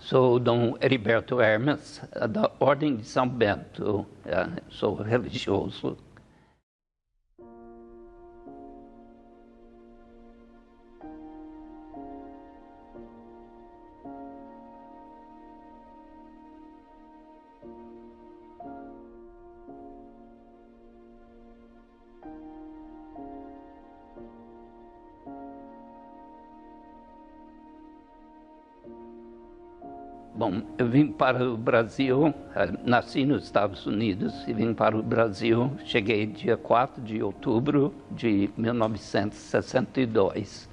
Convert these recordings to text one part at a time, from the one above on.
Sou Dom Heriberto Hermes, da Ordem de São Bento, sou religioso. Bom, eu vim para o Brasil, nasci nos Estados Unidos e vim para o Brasil, cheguei dia 4 de outubro de 1962.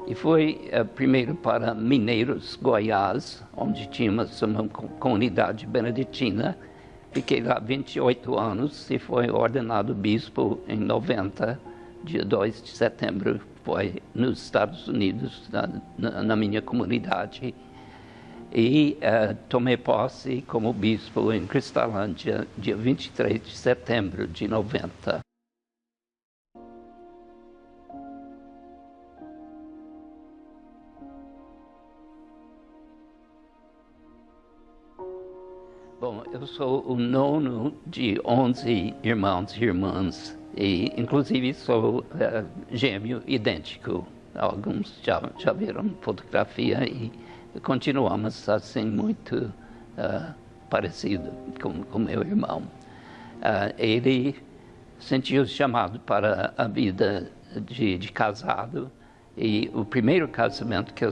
E fui primeiro para Mineiros, Goiás, onde tínhamos uma comunidade beneditina. Fiquei lá 28 anos e fui ordenado bispo em 90, dia 2 de setembro, foi nos Estados Unidos, na minha comunidade. E tomei posse como bispo em Cristalândia, dia 23 de setembro de 90. Bom, eu sou o nono de 11 irmãos e irmãs, e inclusive sou gêmeo idêntico. Alguns já viram fotografia e continuamos assim muito parecido com meu irmão. Ele sentiu chamado para a vida de casado, e o primeiro casamento que eu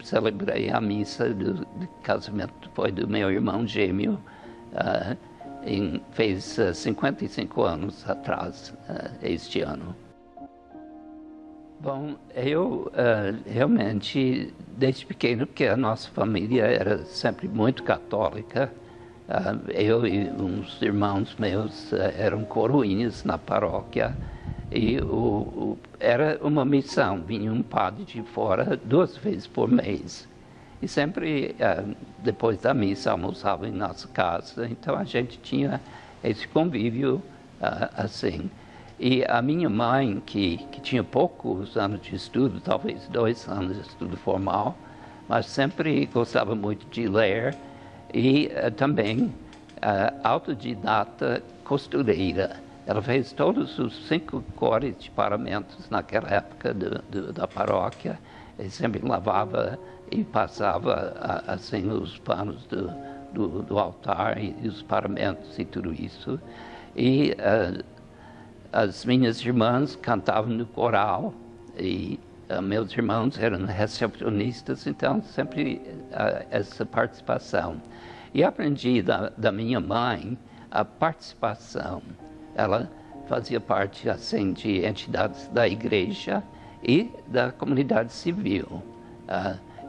celebrei, a missa do casamento, foi do meu irmão gêmeo, fez 55 anos atrás, este ano. Bom, eu realmente, desde pequeno, porque a nossa família era sempre muito católica, eu e uns irmãos meus eram coroinhas na paróquia, e era uma missão, vinha um padre de fora 2 vezes por mês. E sempre, depois da missa, almoçava em nossa casa, então a gente tinha esse convívio assim. E a minha mãe, que tinha poucos anos de estudo, talvez 2 anos de estudo formal, mas sempre gostava muito de ler, e também autodidata costureira. Ela fez todos os 5 cores de paramentos naquela época da paróquia, e sempre lavava e passava assim os panos do altar e os paramentos e tudo isso. E as minhas irmãs cantavam no coral e meus irmãos eram recepcionistas, então sempre essa participação. E aprendi da minha mãe a participação. Ela fazia parte assim de entidades da igreja e da comunidade civil.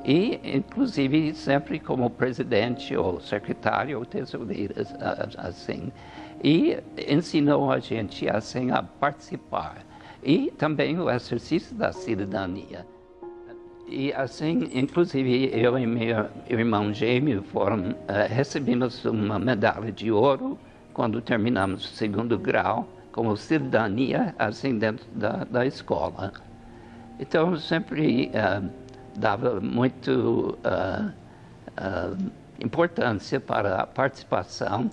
E, inclusive, sempre como presidente ou secretário ou tesoureira, assim. E ensinou a gente assim a participar. E também o exercício da cidadania. E assim, inclusive, eu e meu irmão gêmeo recebemos uma medalha de ouro quando terminamos o 2º grau, como cidadania, assim, dentro da escola. Então, eu sempre dava muito importância para a participação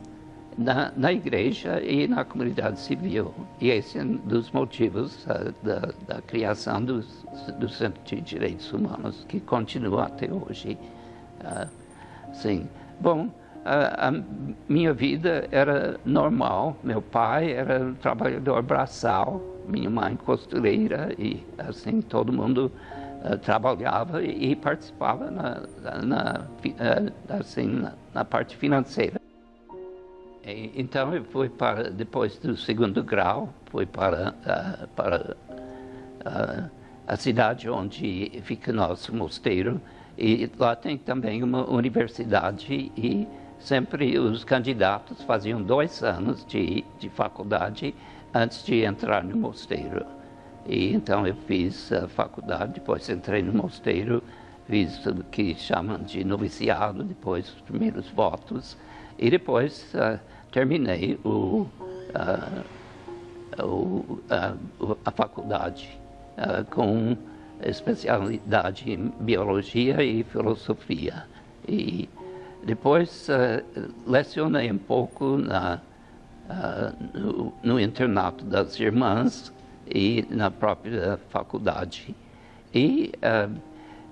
na igreja e na comunidade civil. E esse é um dos motivos da criação do Centro de Direitos Humanos, que continua até hoje. Sim. Bom, a minha vida era normal. Meu pai era um trabalhador braçal, minha mãe costureira, e assim todo mundo trabalhava e participava na parte financeira. Então eu fui depois do 2º grau, fui para a cidade onde fica nosso mosteiro, e lá tem também uma universidade, e sempre os candidatos faziam 2 anos de faculdade antes de entrar no mosteiro. E então eu fiz a faculdade, depois entrei no mosteiro, fiz o que chamam de noviciado, depois os primeiros votos, e depois terminei a faculdade com especialidade em biologia e filosofia. E depois lecionei um pouco no internato das irmãs e na própria faculdade. E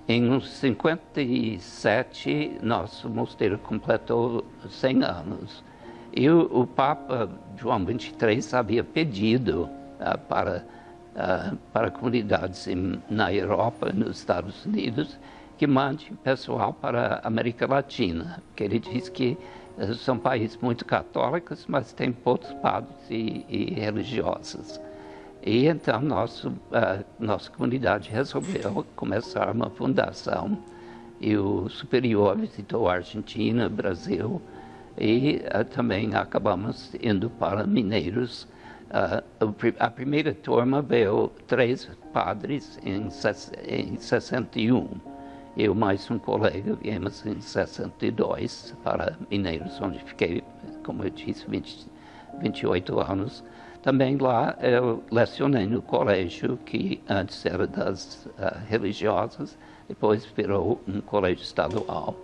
em 57, nosso mosteiro completou 100 anos. E o Papa João XXIII havia pedido para comunidades na Europa, nos Estados Unidos, que mande pessoal para a América Latina, porque ele diz que são países muito católicos, mas tem poucos padres e religiosas. E então nossa comunidade resolveu começar uma fundação, e o superior visitou a Argentina, Brasil, e também acabamos indo para Mineiros. A primeira turma veio 3 padres em 61. Eu mais um colega viemos em 62 para Mineiros, onde fiquei, como eu disse, 28 anos. Também lá eu lecionei no colégio, que antes era das religiosas, depois virou um colégio estadual.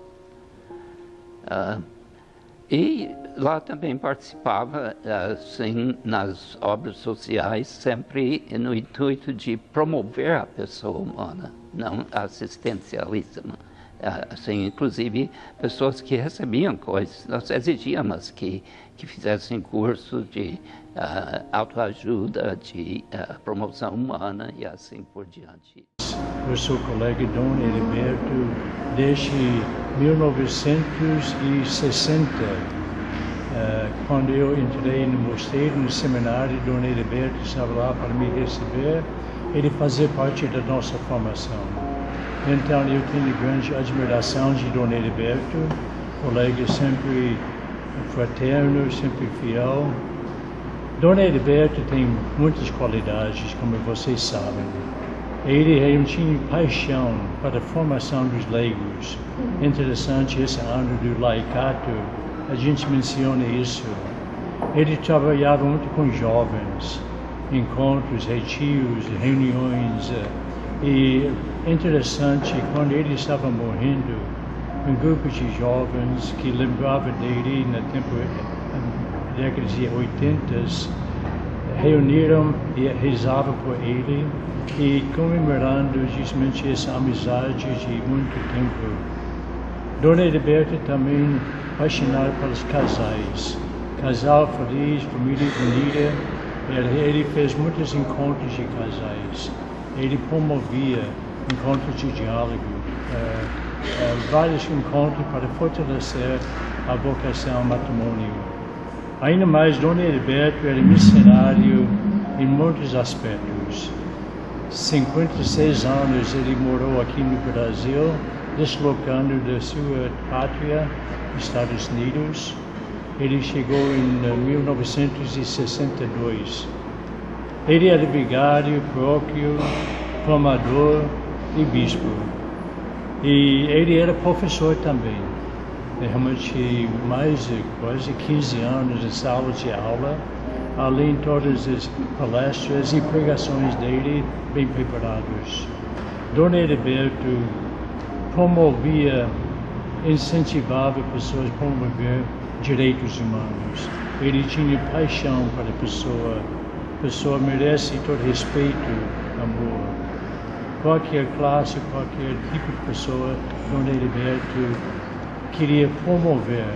E lá também participava, assim, nas obras sociais, sempre no intuito de promover a pessoa humana, não assistencialismo. Assim, inclusive, pessoas que recebiam coisas, nós exigíamos que fizessem cursos de autoajuda, de promoção humana e assim por diante. Eu sou colega Dom Heriberto desde 1960. Quando eu entrei no mosteiro, no seminário, Dom Heriberto estava lá para me receber. Ele fazia parte da nossa formação. Então eu tenho grande admiração de Dom Heriberto, colega sempre fraterno, sempre fiel. Dom Heriberto tem muitas qualidades, como vocês sabem. Ele tinha paixão para a formação dos leigos. Interessante, esse ano do laicato, a gente menciona isso. Ele trabalhava muito com jovens, encontros, retiros, reuniões. E interessante, quando ele estava morrendo, um grupo de jovens que lembrava dele na década de 80 reuniram e rezavam por ele e comemorando justamente essa amizade de muito tempo. Dom Heriberto também apaixonado pelos casais. Casal feliz, família unida. Ele fez muitos encontros de casais. Ele promovia encontros de diálogo, vários encontros para fortalecer a vocação ao matrimônio. Ainda mais, Dom Heriberto era missionário em muitos aspectos. 56 anos ele morou aqui no Brasil, deslocando da sua pátria, Estados Unidos. Ele chegou em 1962. Ele era vigário, próprio, formador e bispo. E ele era professor também. Realmente mais de quase 15 anos em sala de aula, além de todas as palestras e pregações dele bem preparados. Dom Heriberto promovia, incentivava pessoas a promover direitos humanos. Ele tinha paixão para a pessoa. A pessoa merece todo respeito, amor. Qualquer classe, qualquer tipo de pessoa, Dom Heriberto queria promover,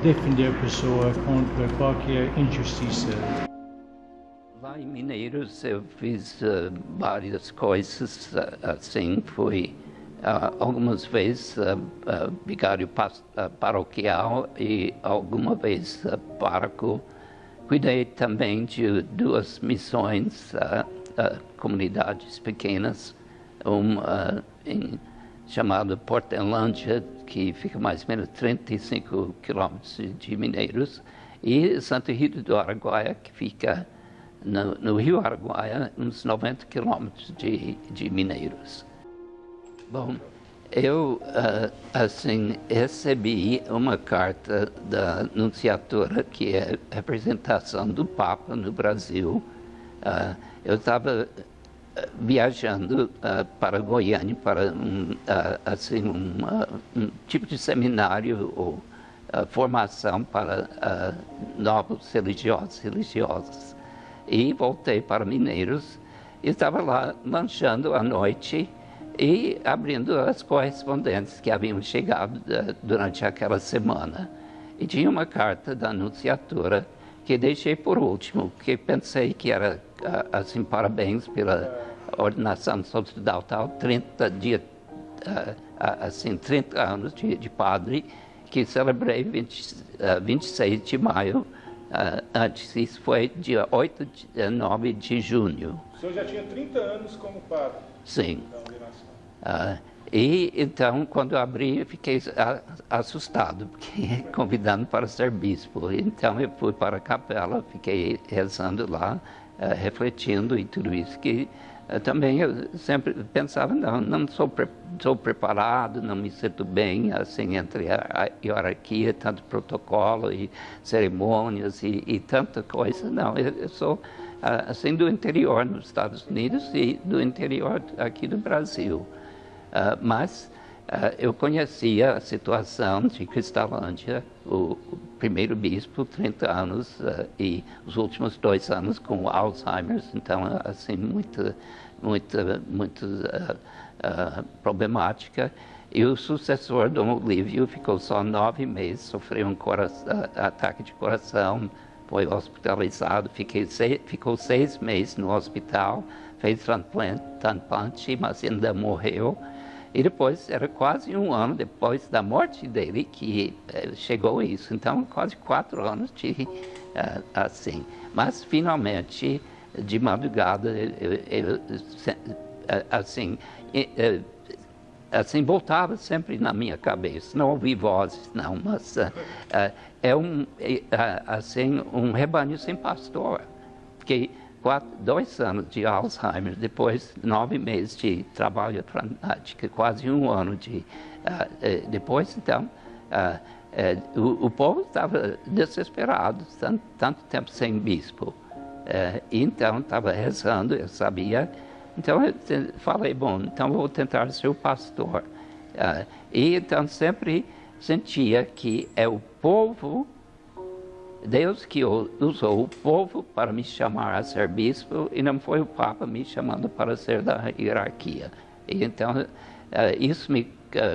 defender a pessoa contra qualquer injustiça. Lá em Mineiros eu fiz várias coisas, assim, fui algumas vezes vigário paroquial e alguma vez pároco. Cuidei também de 2 missões, comunidades pequenas, uma chamada Portelândia, que fica mais ou menos 35 quilômetros de Mineiros, e Santo Rito do Araguaia, que fica no Rio Araguaia, uns 90 quilômetros de Mineiros. Bom, eu, assim, recebi uma carta da Nunciatura, que é a representação do Papa no Brasil. Eu estava viajando para Goiânia para assim, um tipo de seminário ou formação para novos religiosas. E voltei para Mineiros e estava lá lanchando à noite e abrindo as correspondências que haviam chegado durante aquela semana. E tinha uma carta da anunciatura que deixei por último, porque pensei que era, assim, parabéns pela ordenação sacerdotal, 30 anos de padre, que celebrei 26 de maio, antes, isso foi dia 9 de junho. O senhor já tinha 30 anos como padre? Sim. E então, quando eu abri, eu fiquei assustado, porque convidando para ser bispo. Então, eu fui para a capela, fiquei rezando lá, refletindo e tudo isso, que também eu sempre pensava, não sou preparado, não me sinto bem, assim, entre a hierarquia, tanto protocolo e cerimônias e tanta coisa. Não, eu sou, assim, do interior nos Estados Unidos e do interior aqui do Brasil. Mas eu conhecia a situação de Cristalândia, o primeiro bispo, 30 anos, e os últimos 2 anos com Alzheimer, então, assim, muito problemática. E o sucessor, Dom Olívio, ficou só 9 meses, sofreu um ataque de coração, foi hospitalizado, ficou 6 meses no hospital, fez transplante, mas ainda morreu. E depois, era quase 1 ano depois da morte dele que chegou isso. Então, quase 4 anos assim. Mas, finalmente, de madrugada, assim, voltava sempre na minha cabeça. Não ouvi vozes, não, mas é um rebanho sem pastor. Porque 2 anos de Alzheimer, depois 9 meses de trabalho prático, quase 1 ano depois, então, o povo estava desesperado, tanto tempo sem bispo. Então, estava rezando, eu sabia. Então, eu falei, bom, então vou tentar ser o pastor. E então, sempre sentia que é o povo, Deus que usou o povo para me chamar a ser bispo e não foi o Papa me chamando para ser da hierarquia. E então, isso me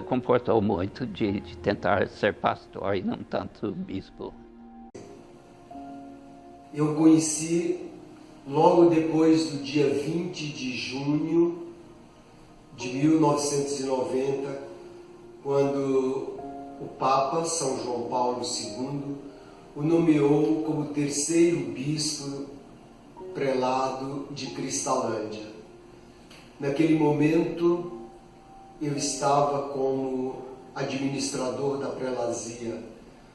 comportou muito de tentar ser pastor e não tanto bispo. Eu conheci logo depois do dia 20 de junho de 1990, quando o Papa São João Paulo II o nomeou como 3º bispo prelado de Cristalândia. Naquele momento, eu estava como administrador da prelazia,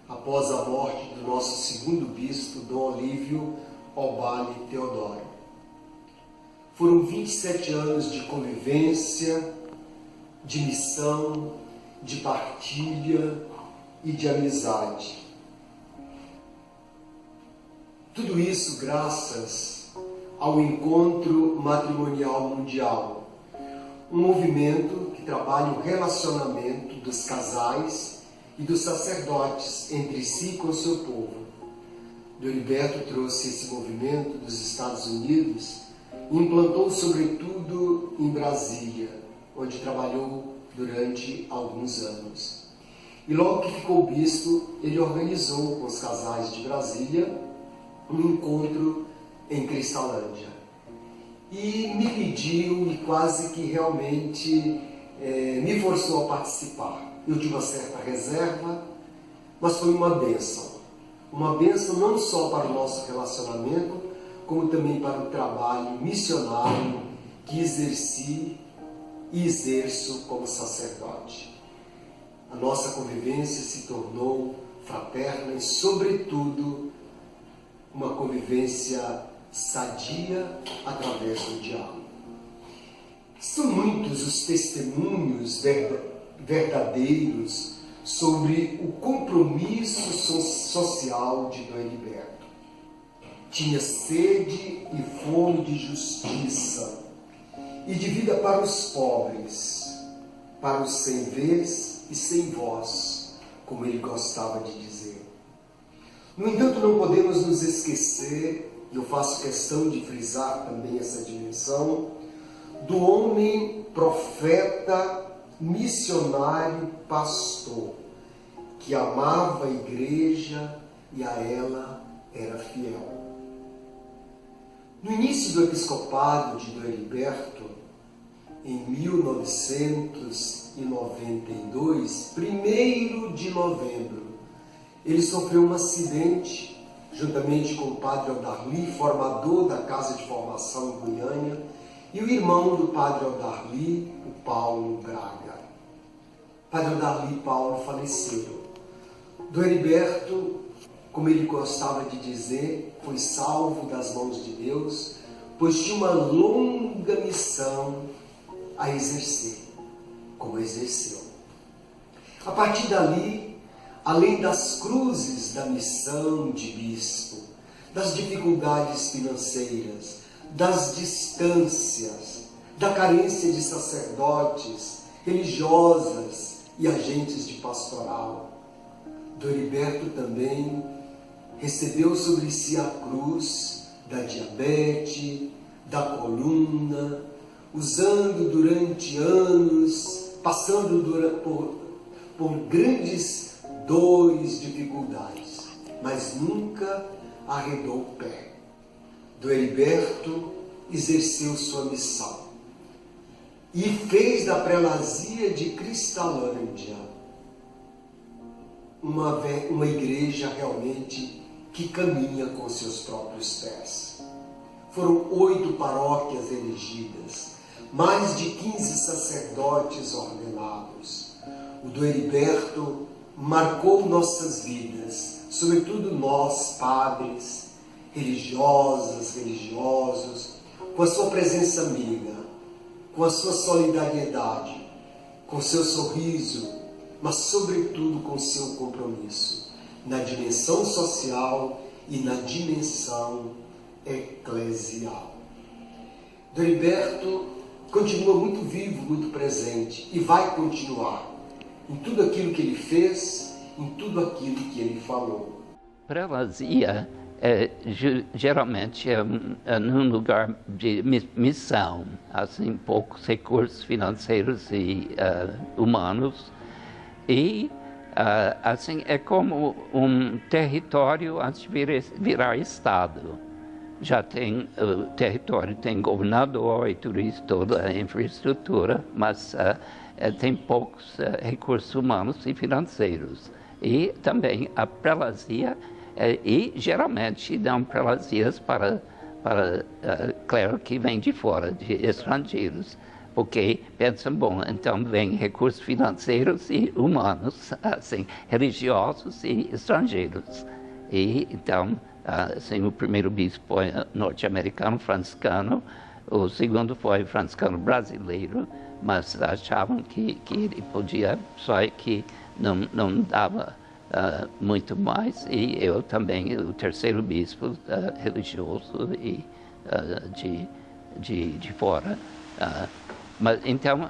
após a morte do nosso 2º bispo, Dom Olívio Obale Teodoro. Foram 27 anos de convivência, de missão, de partilha e de amizade. Tudo isso graças ao Encontro Matrimonial Mundial, um movimento que trabalha o relacionamento dos casais e dos sacerdotes entre si e com o seu povo. Doriberto trouxe esse movimento dos Estados Unidos e implantou sobretudo em Brasília, onde trabalhou durante alguns anos. E logo que ficou bispo, ele organizou com os casais de Brasília um encontro em Cristalândia. E me pediu e quase que realmente me forçou a participar. Eu tive uma certa reserva, mas foi uma bênção. Uma bênção não só para o nosso relacionamento, como também para o trabalho missionário que exerci e exerço como sacerdote. A nossa convivência se tornou fraterna e, sobretudo, uma convivência sadia através do diálogo. São muitos os testemunhos verdadeiros sobre o compromisso social de Dom Heriberto. Tinha sede e fome de justiça, e de vida para os pobres, para os sem vez e sem voz, como ele gostava de dizer. No entanto, não podemos nos esquecer, e eu faço questão de frisar também essa dimensão, do homem profeta, missionário, pastor, que amava a igreja e a ela era fiel. No início do episcopado de Dom Heriberto, em 1992, 1º de novembro, ele sofreu um acidente, juntamente com o padre Aldarli, formador da Casa de Formação em Goiânia, e o irmão do padre Aldarli, o Paulo Braga. Padre Aldarli e Paulo faleceram. Dom Heriberto, como ele gostava de dizer, foi salvo das mãos de Deus, pois tinha uma longa missão a exercer, como exerceu. A partir dali, além das cruzes da missão de bispo, das dificuldades financeiras, das distâncias, da carência de sacerdotes, religiosas e agentes de pastoral, Dom Heriberto também recebeu sobre si a cruz da diabetes, da coluna, usando durante anos, passando por grandes dores, dificuldades, mas nunca arredou o pé. Dom Heriberto exerceu sua missão e fez da prelazia de Cristalândia uma igreja realmente que caminha com seus próprios pés. Foram 8 paróquias elegidas, mais de 15 sacerdotes ordenados. O Dom Heriberto marcou nossas vidas, sobretudo nós, padres, religiosas, religiosos, com a sua presença amiga, com a sua solidariedade, com seu sorriso, mas sobretudo com seu compromisso na dimensão social e na dimensão eclesial. Dom Heriberto continua muito vivo, muito presente e vai continuar em tudo aquilo que ele fez, em tudo aquilo que ele falou. Prelazia geralmente é num lugar de missão, assim, poucos recursos financeiros e humanos, e assim, é como um território antes de virar Estado. Já tem, o território tem governador e tudo isso, toda a infraestrutura, mas tem poucos recursos humanos e financeiros. E também a prelazia, e geralmente dão prelazias para clero que vem de fora, de estrangeiros, porque pensam, bom, então vem recursos financeiros e humanos, assim, religiosos e estrangeiros. E então, assim, o primeiro bispo foi norte-americano, franciscano, o segundo foi franciscano brasileiro, mas achavam que ele podia, só que não dava muito mais, e eu também, o terceiro bispo religioso e de fora. Mas então,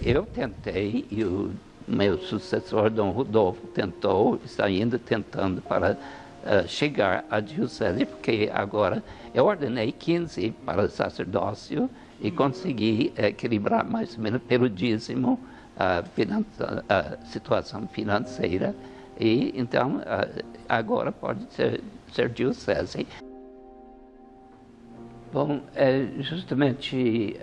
eu tentei, e o meu sucessor, Dom Rodolfo, está ainda tentando para chegar à diocese, porque agora eu ordenei 15 para sacerdócio e consegui equilibrar mais ou menos pelo dízimo a situação financeira, e então agora pode ser diocese. Bom, justamente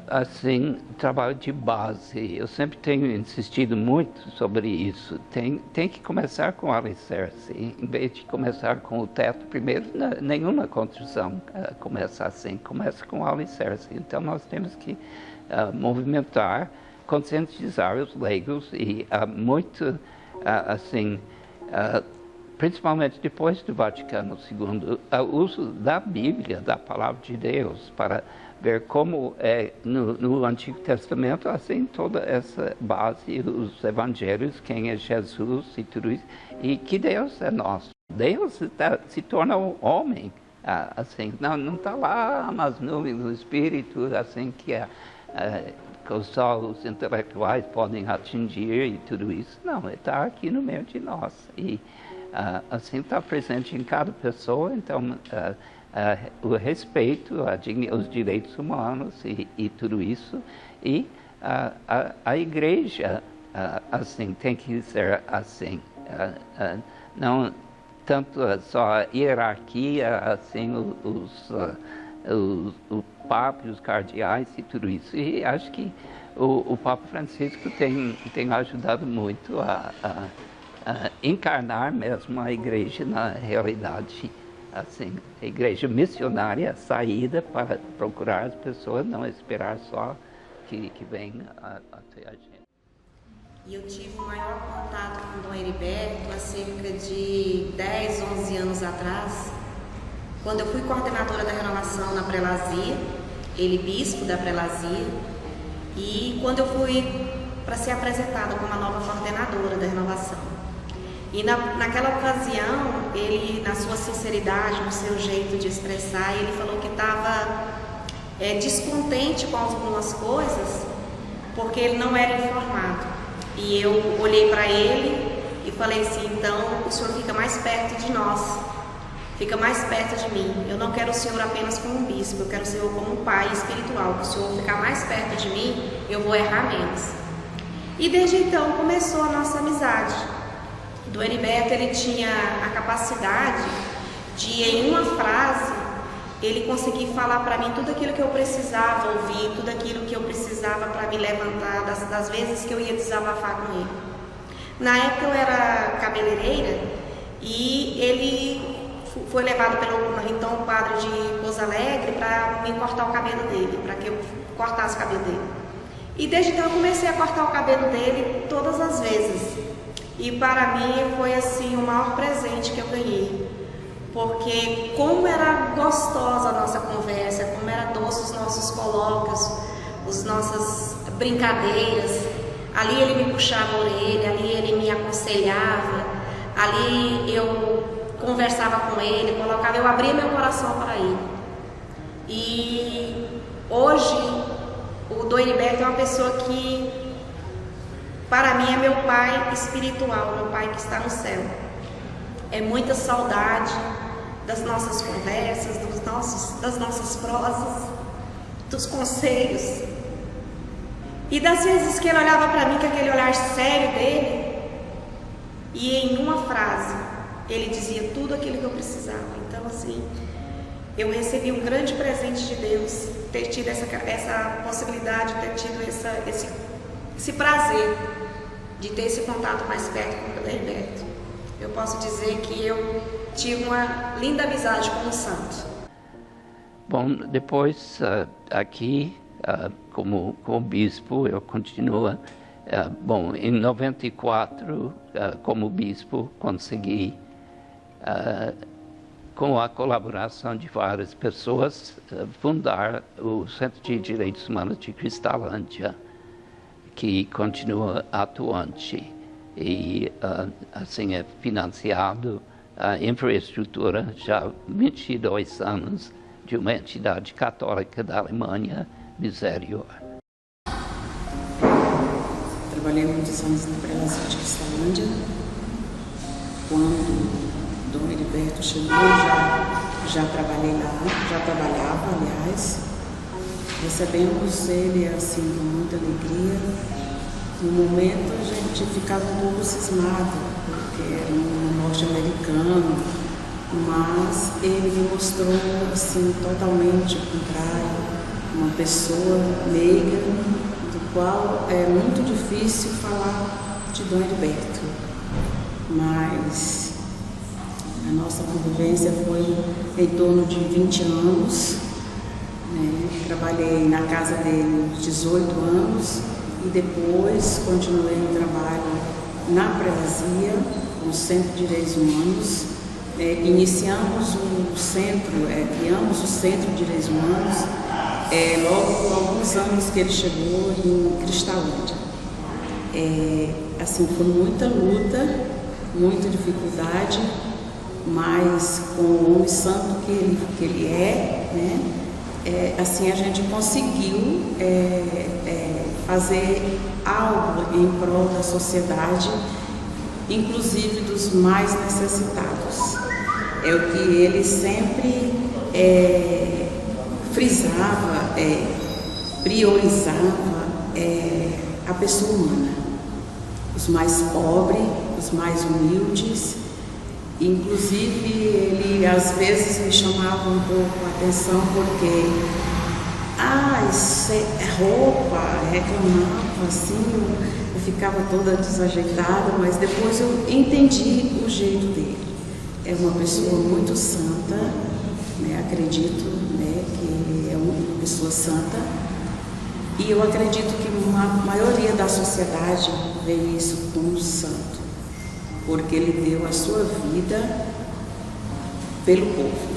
assim, trabalho de base. Eu sempre tenho insistido muito sobre isso. Tem que começar com o alicerce, em vez de começar com o teto primeiro. Nenhuma construção começa assim, começa com o alicerce. Então nós temos que movimentar, conscientizar os leigos e muito, assim, principalmente depois do Vaticano II, o uso da Bíblia, da Palavra de Deus, para ver como é no Antigo Testamento, assim, toda essa base, os Evangelhos, quem é Jesus e tudo isso, e que Deus é nosso. Deus se torna um homem assim, não está lá nas nuvens do espírito, assim que só os intelectuais podem atingir e tudo isso. Não, ele está aqui no meio de nós. E assim está presente em cada pessoa, então o respeito, os direitos humanos e tudo isso. E a igreja, assim, tem que ser assim. Não tanto só a hierarquia, assim, o Papa e os cardeais e tudo isso. E acho que o Papa Francisco tem ajudado muito a encarnar mesmo a igreja na realidade, assim, a igreja missionária, saída para procurar as pessoas, não esperar só que venham até a gente. E eu tive o maior contato com o Dom Heriberto há cerca de 10, 11 anos atrás, quando eu fui coordenadora da renovação na Prelazia, ele bispo da Prelazia, e quando eu fui para ser apresentada como a nova coordenadora da renovação. E naquela ocasião, ele, na sua sinceridade, no seu jeito de expressar, ele falou que estava descontente com algumas coisas, porque ele não era informado. E eu olhei para ele e falei assim, então o senhor fica mais perto de nós, fica mais perto de mim. Eu não quero o senhor apenas como um bispo, eu quero o senhor como um pai espiritual. Se o senhor ficar mais perto de mim, eu vou errar menos. E desde então começou a nossa amizade. O Dom Heriberto, ele tinha a capacidade de, em uma frase, ele conseguir falar para mim tudo aquilo que eu precisava ouvir, tudo aquilo que eu precisava para me levantar, das vezes que eu ia desabafar com ele. Na época eu era cabeleireira e ele foi levado pelo então padre de Pouso Alegre para me cortar o cabelo dele, para que eu cortasse o cabelo dele. E desde então eu comecei a cortar o cabelo dele todas as vezes. E para mim foi assim o maior presente que eu ganhei. Porque como era gostosa a nossa conversa, como era doce os nossos colóquios, as nossas brincadeiras. Ali ele me puxava a orelha, ali ele me aconselhava, ali eu conversava com ele, eu abria meu coração para ele. E hoje o Dom Heriberto é uma pessoa que, para mim, é meu pai espiritual, meu pai que está no céu. É muita saudade das nossas conversas, das nossas prosas, dos conselhos. E das vezes que ele olhava para mim com aquele olhar sério dele, e em uma frase ele dizia tudo aquilo que eu precisava. Então, assim, eu recebi um grande presente de Deus, ter tido essa possibilidade, ter tido esse prazer de ter esse contato mais perto com o Dom Heriberto. Eu posso dizer que eu tive uma linda amizade com o santo. Bom, depois aqui, como bispo, eu continuo. Bom, em 94, como bispo, consegui, com a colaboração de várias pessoas, fundar o Centro de Direitos Humanos de Cristalândia, que continua atuante. E assim é financiado a infraestrutura já há 22 anos de uma entidade católica da Alemanha, Miserior. Trabalhei muitos anos na Prelazia de Cristalândia. Quando Dom Heriberto chegou, já trabalhei lá, já trabalhava, aliás. Recebemos ele assim com muita alegria. No momento a gente ficava um pouco cismado, porque era um norte-americano, mas ele me mostrou assim totalmente o contrário, uma pessoa negra, do qual é muito difícil falar de Dom Heriberto. Mas a nossa convivência foi em torno de 20 anos, né? Trabalhei na casa dele 18 anos. E depois continuei o trabalho na Prelazia, no Centro de Direitos Humanos. Iniciamos o centro, criamos o Centro de Direitos Humanos logo com alguns anos que ele chegou em Cristalândia. Assim, foi muita luta, muita dificuldade, mas com o homem santo que ele é, né? Assim a gente conseguiu fazer algo em prol da sociedade, inclusive dos mais necessitados. É o que ele sempre frisava, priorizava a pessoa humana, os mais pobres, os mais humildes. Inclusive, ele às vezes me chamava um pouco a atenção porque, isso é roupa, reclamava assim, eu ficava toda desajeitada, mas depois eu entendi o jeito dele. É uma pessoa muito santa, né? Acredito, né, que ele é uma pessoa santa, e eu acredito que a maioria da sociedade vê isso como santo, porque ele deu a sua vida pelo povo.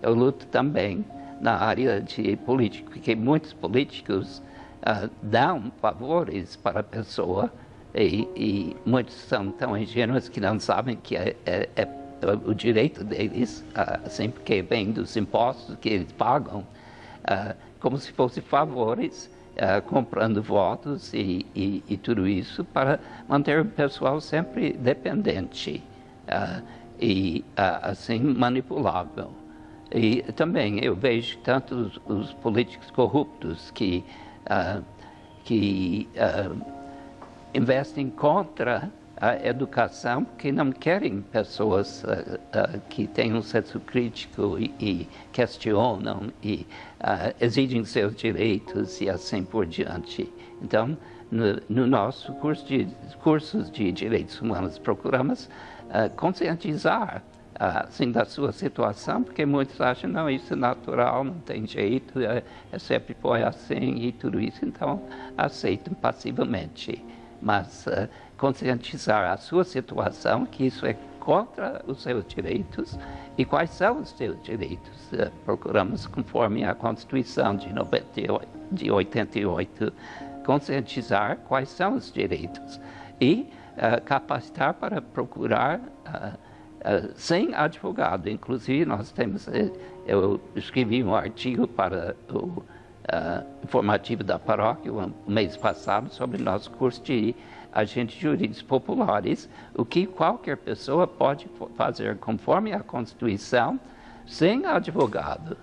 Eu luto também na área de política, porque muitos políticos dão favores para a pessoa e muitos são tão ingênuos que não sabem que é o direito deles, assim, porque vem dos impostos que eles pagam, como se fossem favores, comprando votos e tudo isso para manter o pessoal sempre dependente e assim manipulável. E também eu vejo tanto os políticos corruptos que investem contra a educação, porque não querem pessoas que têm um senso crítico e questionam e exigem seus direitos e assim por diante. Então, no nosso cursos de direitos humanos, procuramos conscientizar assim, da sua situação, porque muitos acham, não, isso é natural, não tem jeito, sempre foi assim e tudo isso, então aceitam passivamente. Mas conscientizar a sua situação, que isso é contra os seus direitos e quais são os seus direitos. Procuramos, conforme a Constituição de 88, conscientizar quais são os direitos e capacitar para procurar sem advogado. Inclusive, nós temos, eu escrevi um artigo para o informativo da paróquia o mês passado sobre nosso curso de agentes jurídicos populares, o que qualquer pessoa pode fazer conforme a Constituição sem advogado,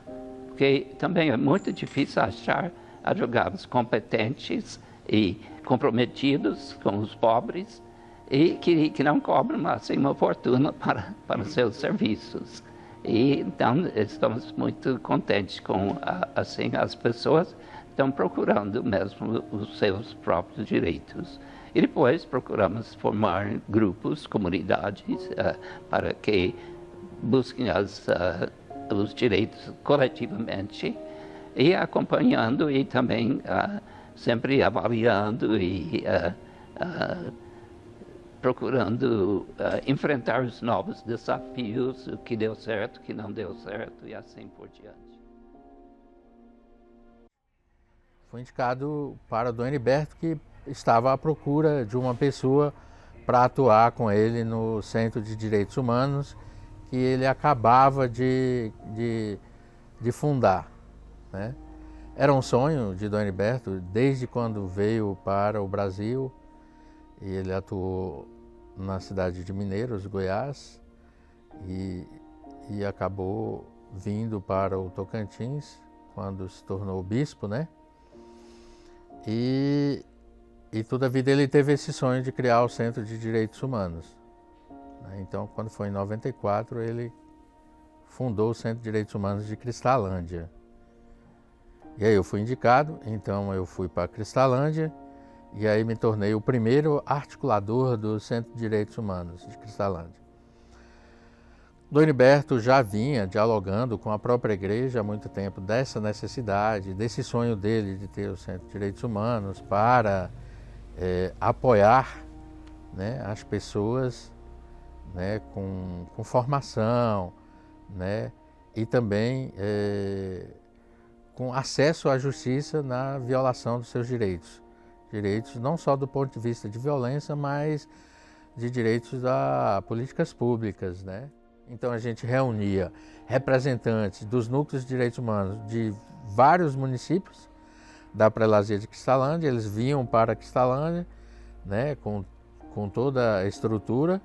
porque também é muito difícil achar advogados competentes e comprometidos com os pobres e que não cobram assim uma fortuna para seus serviços. E então estamos muito contentes com assim as pessoas estão procurando mesmo os seus próprios direitos. E depois procuramos formar grupos, comunidades, para que busquem os direitos coletivamente e acompanhando e também sempre avaliando e procurando enfrentar os novos desafios, o que deu certo, o que não deu certo e assim por diante. Foi indicado para Dom Heriberto, que estava à procura de uma pessoa para atuar com ele no Centro de Direitos Humanos, que ele acabava de fundar, né? Era um sonho de Dom Heriberto desde quando veio para o Brasil, e ele atuou na cidade de Mineiros, Goiás, e acabou vindo para o Tocantins quando se tornou bispo, né? E toda a vida ele teve esse sonho de criar o Centro de Direitos Humanos. Então, quando foi em 94, ele fundou o Centro de Direitos Humanos de Cristalândia. E aí eu fui indicado, então eu fui para Cristalândia, e aí me tornei o primeiro articulador do Centro de Direitos Humanos de Cristalândia. Dom Heriberto já vinha dialogando com a própria igreja há muito tempo dessa necessidade, desse sonho dele de ter o Centro de Direitos Humanos para apoiar, né, as pessoas, né, com formação, né, e também com acesso à justiça na violação dos seus direitos. Direitos não só do ponto de vista de violência, mas de direitos a políticas públicas, né? Então a gente reunia representantes dos núcleos de direitos humanos de vários municípios da Prelazia de Cristalândia. Eles vinham para Cristalândia, né, com toda a estrutura,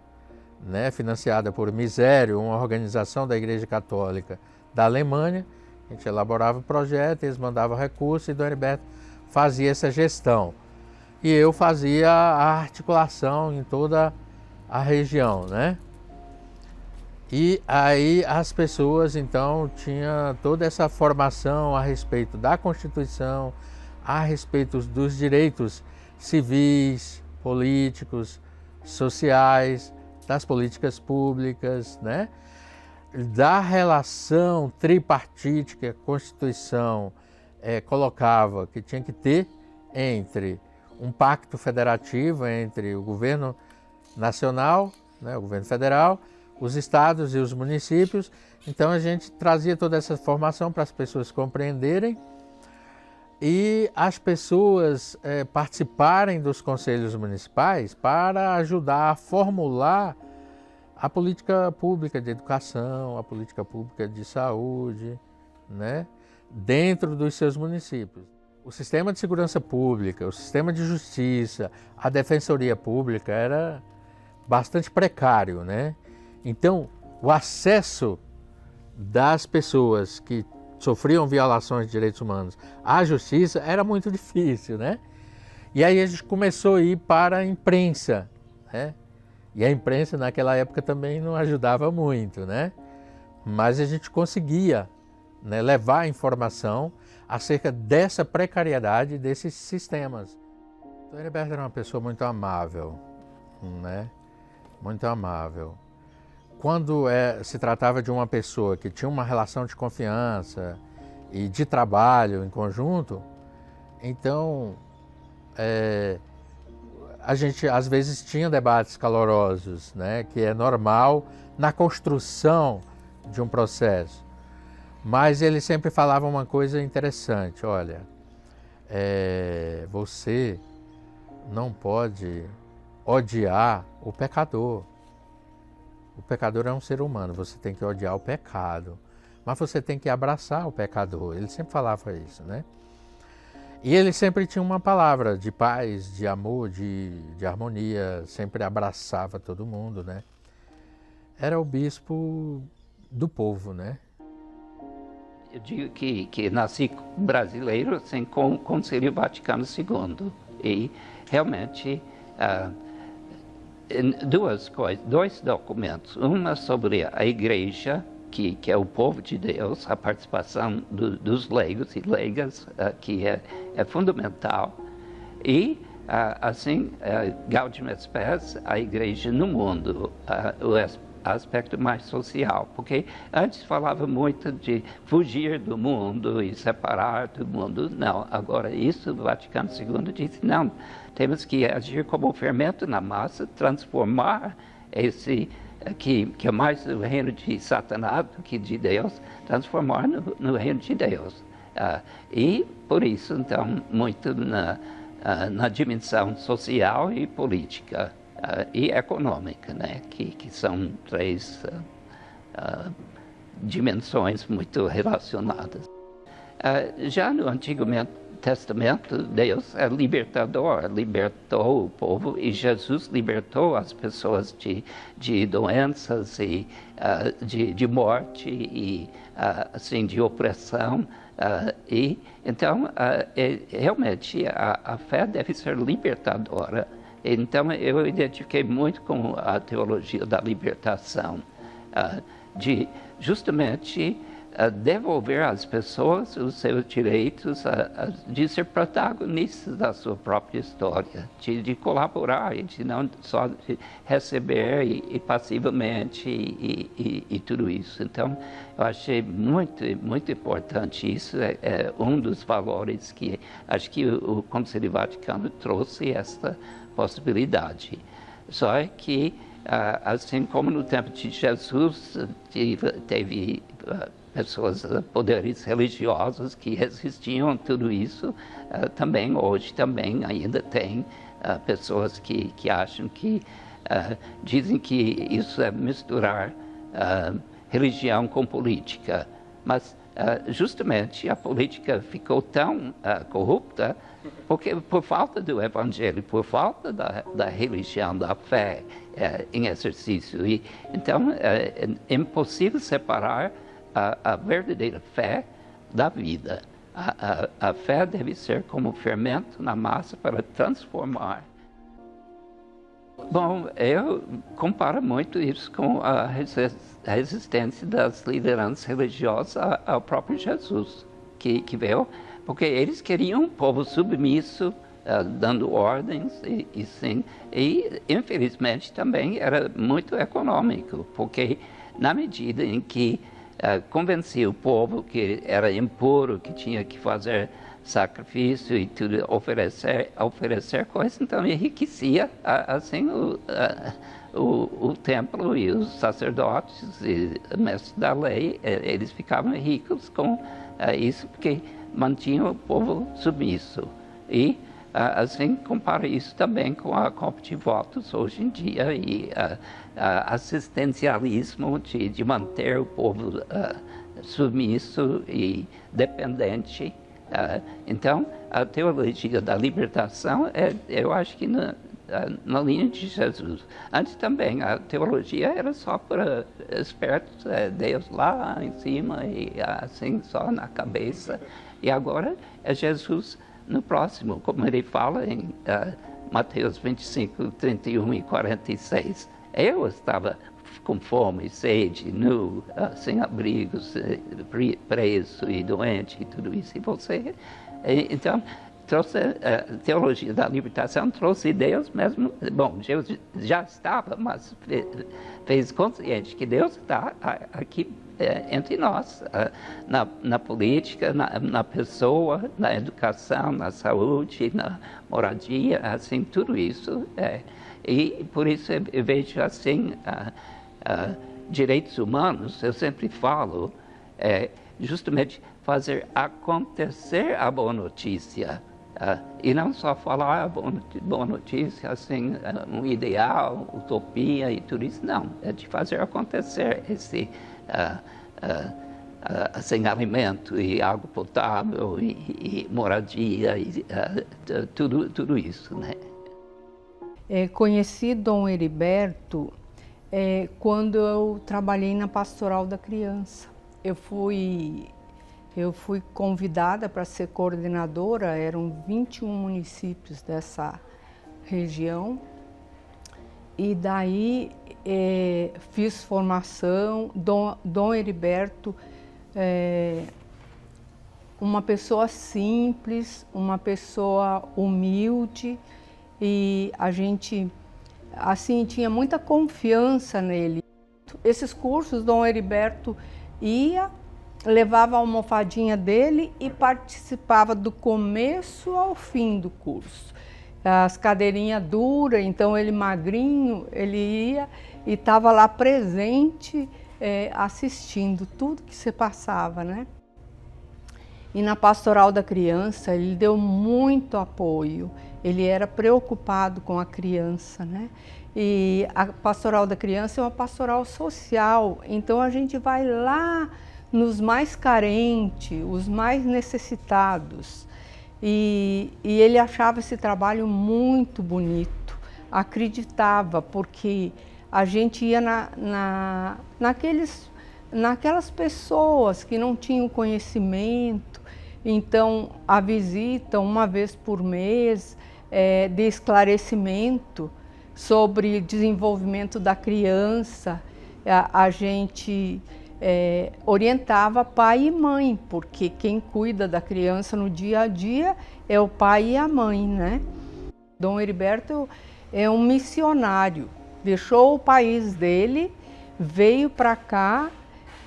né, financiada por Misério, uma organização da Igreja Católica da Alemanha. A gente elaborava o projeto, eles mandavam recursos e Dom Heriberto fazia essa gestão. E eu fazia a articulação em toda a região, né? E aí as pessoas, então, tinham toda essa formação a respeito da Constituição, a respeito dos direitos civis, políticos, sociais, das políticas públicas, né? Da relação tripartite que a Constituição colocava, que tinha que ter entre um pacto federativo entre o governo nacional, né, o governo federal, os estados e os municípios. Então a gente trazia toda essa formação para as pessoas compreenderem e as pessoas participarem dos conselhos municipais para ajudar a formular a política pública de educação, a política pública de saúde, né, dentro dos seus municípios. O sistema de segurança pública, o sistema de justiça, a defensoria pública era bastante precário, né? Então, o acesso das pessoas que sofriam violações de direitos humanos à justiça era muito difícil, né? E aí a gente começou a ir para a imprensa, né? E a imprensa naquela época também não ajudava muito, né? Mas a gente conseguia, né, levar a informação acerca dessa precariedade desses sistemas. Dom Heriberto era uma pessoa muito amável, né? Muito amável. Quando se tratava de uma pessoa que tinha uma relação de confiança e de trabalho em conjunto, então a gente às vezes tinha debates calorosos, né? Que é normal na construção de um processo. Mas ele sempre falava uma coisa interessante: olha, você não pode odiar o pecador. O pecador é um ser humano, você tem que odiar o pecado, mas você tem que abraçar o pecador. Ele sempre falava isso, né? E ele sempre tinha uma palavra de paz, de amor, de harmonia, sempre abraçava todo mundo, né? Era o bispo do povo, né? Eu digo que nasci brasileiro assim, com o Concílio Vaticano II. E realmente dois documentos. Uma sobre a igreja, que é o povo de Deus, a participação dos leigos e leigas, que é fundamental. E, assim, Gaudium et Spes, a igreja no mundo, o aspecto mais social, porque antes falava muito de fugir do mundo e separar do mundo. Não, agora isso o Vaticano II disse, não, temos que agir como um fermento na massa, transformar esse, que é mais o reino de Satanás do que de Deus, transformar no reino de Deus. E por isso, então, muito na dimensão social e política. E econômica, né? Que são três dimensões muito relacionadas. Já no Antigo Testamento, Deus é libertador, libertou o povo, e Jesus libertou as pessoas de doenças e de morte e assim, de opressão. E então, realmente, a fé deve ser libertadora. Então, eu identifiquei muito com a teologia da libertação, de justamente devolver às pessoas os seus direitos de ser protagonistas da sua própria história, de colaborar, e de não só de receber e passivamente e tudo isso. Então, eu achei muito, muito importante isso, é um dos valores que acho que o Concílio Vaticano trouxe esta possibilidade. Só é que, assim como no tempo de Jesus, teve pessoas, poderes religiosos que resistiam a tudo isso, também hoje também ainda tem pessoas que acham que, dizem que isso é misturar religião com política, mas justamente a política ficou tão corrupta porque por falta do evangelho, por falta da religião, da fé em exercício. E, então é impossível separar a verdadeira fé da vida. A fé deve ser como fermento na massa para transformar. Bom, eu comparo muito isso com a resistência das lideranças religiosas ao próprio Jesus, que veio, porque eles queriam um povo submisso, dando ordens, e infelizmente também era muito econômico, porque na medida em que convencia o povo que era impuro, que tinha que fazer sacrifício e tudo, oferecer coisas, então enriquecia assim o templo e os sacerdotes e mestres da lei, eles ficavam ricos com isso porque mantinham o povo submisso. E assim compara isso também com a compra de votos hoje em dia e assistencialismo de manter o povo submisso e dependente. Então, a teologia da libertação, eu acho que na linha de Jesus. Antes também, a teologia era só para espertos, Deus lá em cima e assim só na cabeça. E agora é Jesus no próximo, como ele fala em Mateus 25, 31 e 46. Eu estava com fome, sede, nu, sem abrigos, preso e doente e tudo isso. E você, então, trouxe a teologia da libertação, trouxe Deus mesmo. Bom, Deus já estava, mas fez consciente que Deus está aqui entre nós, na política, na pessoa, na educação, na saúde, na moradia, assim, tudo isso. E por isso eu vejo assim, direitos humanos, eu sempre falo, justamente fazer acontecer a boa notícia. E não só falar boa notícia, assim, um ideal, utopia e tudo isso, não. É de fazer acontecer esse sem alimento e água potável e moradia e tudo isso, né? Conheci Dom Heriberto quando eu trabalhei na Pastoral da Criança. Eu fui convidada para ser coordenadora, eram 21 municípios dessa região, e daí fiz formação. Dom Heriberto, uma pessoa simples, uma pessoa humilde, e a gente assim tinha muita confiança nele. Esses cursos, Dom Heriberto levava a almofadinha dele e participava do começo ao fim do curso. As cadeirinhas duras, então ele magrinho, ele ia e estava lá presente, assistindo tudo que se passava, né? E na Pastoral da Criança ele deu muito apoio, ele era preocupado com a criança, né? E a Pastoral da Criança é uma pastoral social, então a gente vai lá nos mais carentes, os mais necessitados. E ele achava esse trabalho muito bonito, acreditava, porque a gente ia naquelas pessoas que não tinham conhecimento, então a visita uma vez por mês de esclarecimento sobre desenvolvimento da criança, a gente orientava pai e mãe, porque quem cuida da criança no dia a dia é o pai e a mãe, né? Dom Heriberto é um missionário, deixou o país dele, veio para cá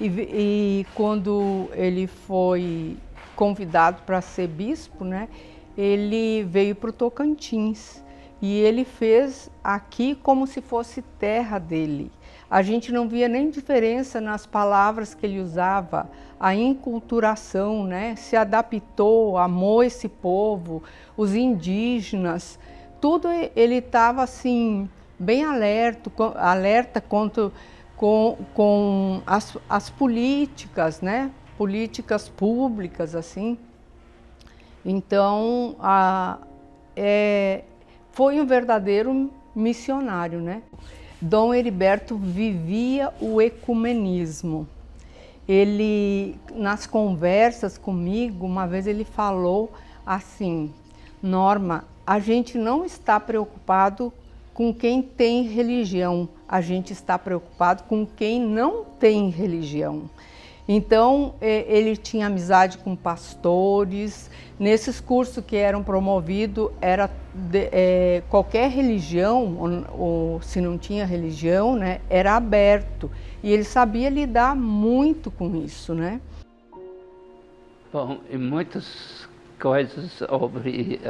e quando ele foi convidado para ser bispo, né? Ele veio para o Tocantins e ele fez aqui como se fosse terra dele. A gente não via nem diferença nas palavras que ele usava, a enculturação, né? Se adaptou, amou esse povo, os indígenas, tudo ele estava assim, bem alerta com as políticas, né? Políticas públicas, assim. Então, foi um verdadeiro missionário, né? Dom Heriberto vivia o ecumenismo. Ele, nas conversas comigo, uma vez ele falou assim: Norma, a gente não está preocupado com quem tem religião, a gente está preocupado com quem não tem religião. Então, ele tinha amizade com pastores. Nesses cursos que eram promovidos, qualquer religião, ou se não tinha religião, né, era aberto. E ele sabia lidar muito com isso, né? Bom, e muitas coisas sobre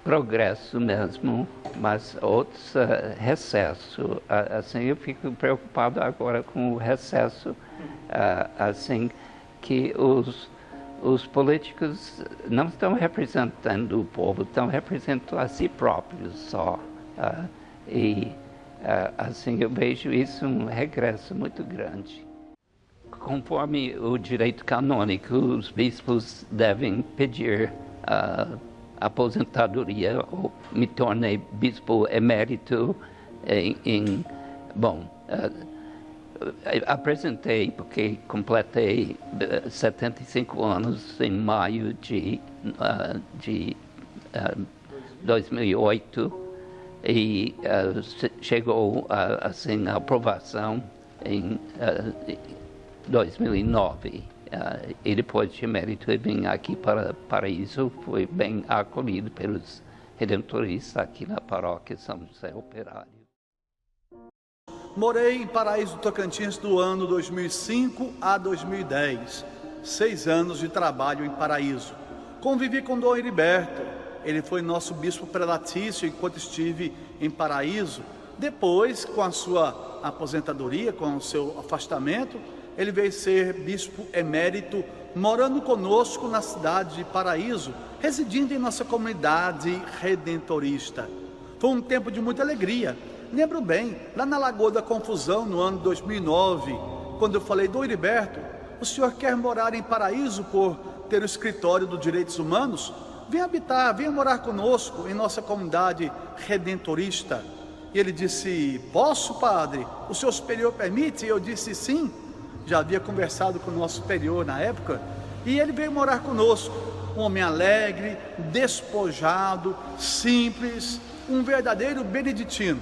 progresso mesmo, mas outros recesso. Assim, eu fico preocupado agora com o recesso, assim, que os políticos não estão representando o povo, estão representando a si próprios só. Assim, eu vejo isso um regresso muito grande. Conforme o direito canônico, os bispos devem pedir aposentadoria. Eu me tornei bispo emérito apresentei, porque completei 75 anos em maio de 2008 e chegou assim, a aprovação em 2009. E depois de emérito eu vim aqui para Paraíso, fui bem acolhido pelos redentoristas aqui na paróquia São José Operário. Morei em Paraíso do Tocantins do ano 2005 a 2010, 6 anos de trabalho em Paraíso. Convivi com Dom Heriberto, ele foi nosso bispo prelatício enquanto estive em Paraíso. Depois, com a sua aposentadoria, com o seu afastamento, ele veio ser bispo emérito, morando conosco na cidade de Paraíso, residindo em nossa comunidade redentorista. Foi um tempo de muita alegria. Lembro bem, lá na Lagoa da Confusão, no ano 2009, quando eu falei: Dom Heriberto, o senhor quer morar em Paraíso por ter o escritório dos direitos humanos? Venha habitar, venha morar conosco em nossa comunidade redentorista. E ele disse: posso, padre? O senhor superior permite? E eu disse sim. Já havia conversado com o nosso superior na época, e ele veio morar conosco. Um homem alegre, despojado, simples, um verdadeiro beneditino,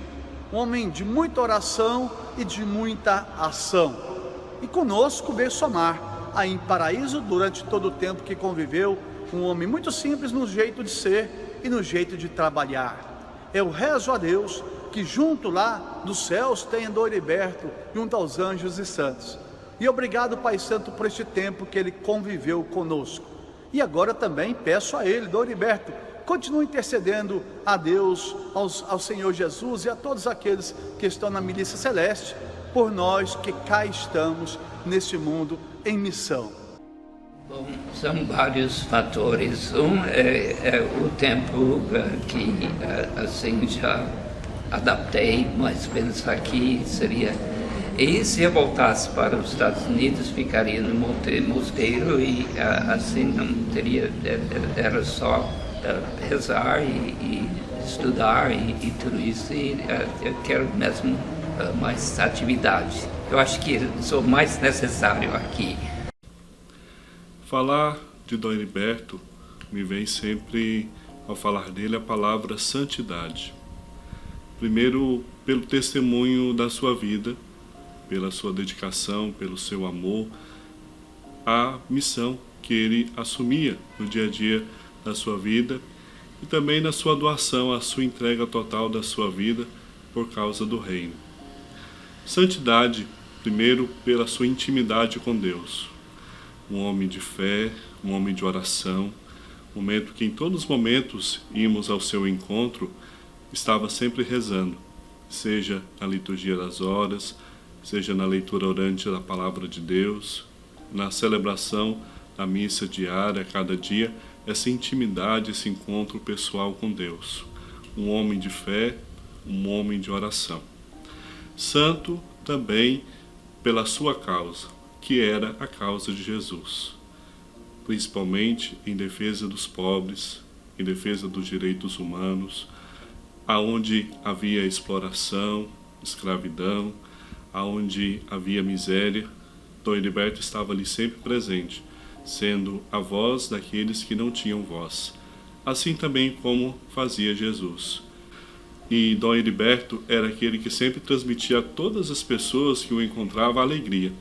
um homem de muita oração e de muita ação. E conosco veio somar aí em Paraíso durante todo o tempo que conviveu, um homem muito simples no jeito de ser e no jeito de trabalhar. Eu rezo a Deus que junto lá dos céus tenha Dom Heriberto junto aos anjos e santos. E obrigado, Pai Santo, por este tempo que ele conviveu conosco. E agora também peço a ele, Dom Heriberto, continue intercedendo a Deus, ao Senhor Jesus e a todos aqueles que estão na milícia celeste, por nós que cá estamos neste mundo em missão. Bom, são vários fatores. Um é o tempo que assim já adaptei, mas pensar que seria... E se eu voltasse para os Estados Unidos, ficaria no mosteiro e assim não teria... Era só rezar e estudar e tudo isso. E eu quero mesmo mais atividade. Eu acho que sou mais necessário aqui. Falar de Dom Heriberto me vem sempre, ao falar dele, a palavra santidade. Primeiro, pelo testemunho da sua vida, pela sua dedicação, pelo seu amor, à missão que ele assumia no dia a dia da sua vida e também na sua doação, a sua entrega total da sua vida por causa do reino. Santidade, primeiro, pela sua intimidade com Deus. Um homem de fé, um homem de oração, momento que em todos os momentos íamos ao seu encontro, estava sempre rezando, seja na liturgia das horas, seja na leitura orante da palavra de Deus, na celebração da missa diária, cada dia, essa intimidade, esse encontro pessoal com Deus. Um homem de fé, um homem de oração. Santo também pela sua causa, que era a causa de Jesus, principalmente em defesa dos pobres, em defesa dos direitos humanos, aonde havia exploração, escravidão, aonde havia miséria. Dom Heriberto estava ali sempre presente, sendo a voz daqueles que não tinham voz, assim também como fazia Jesus. E Dom Heriberto era aquele que sempre transmitia a todas as pessoas que o encontravam alegria.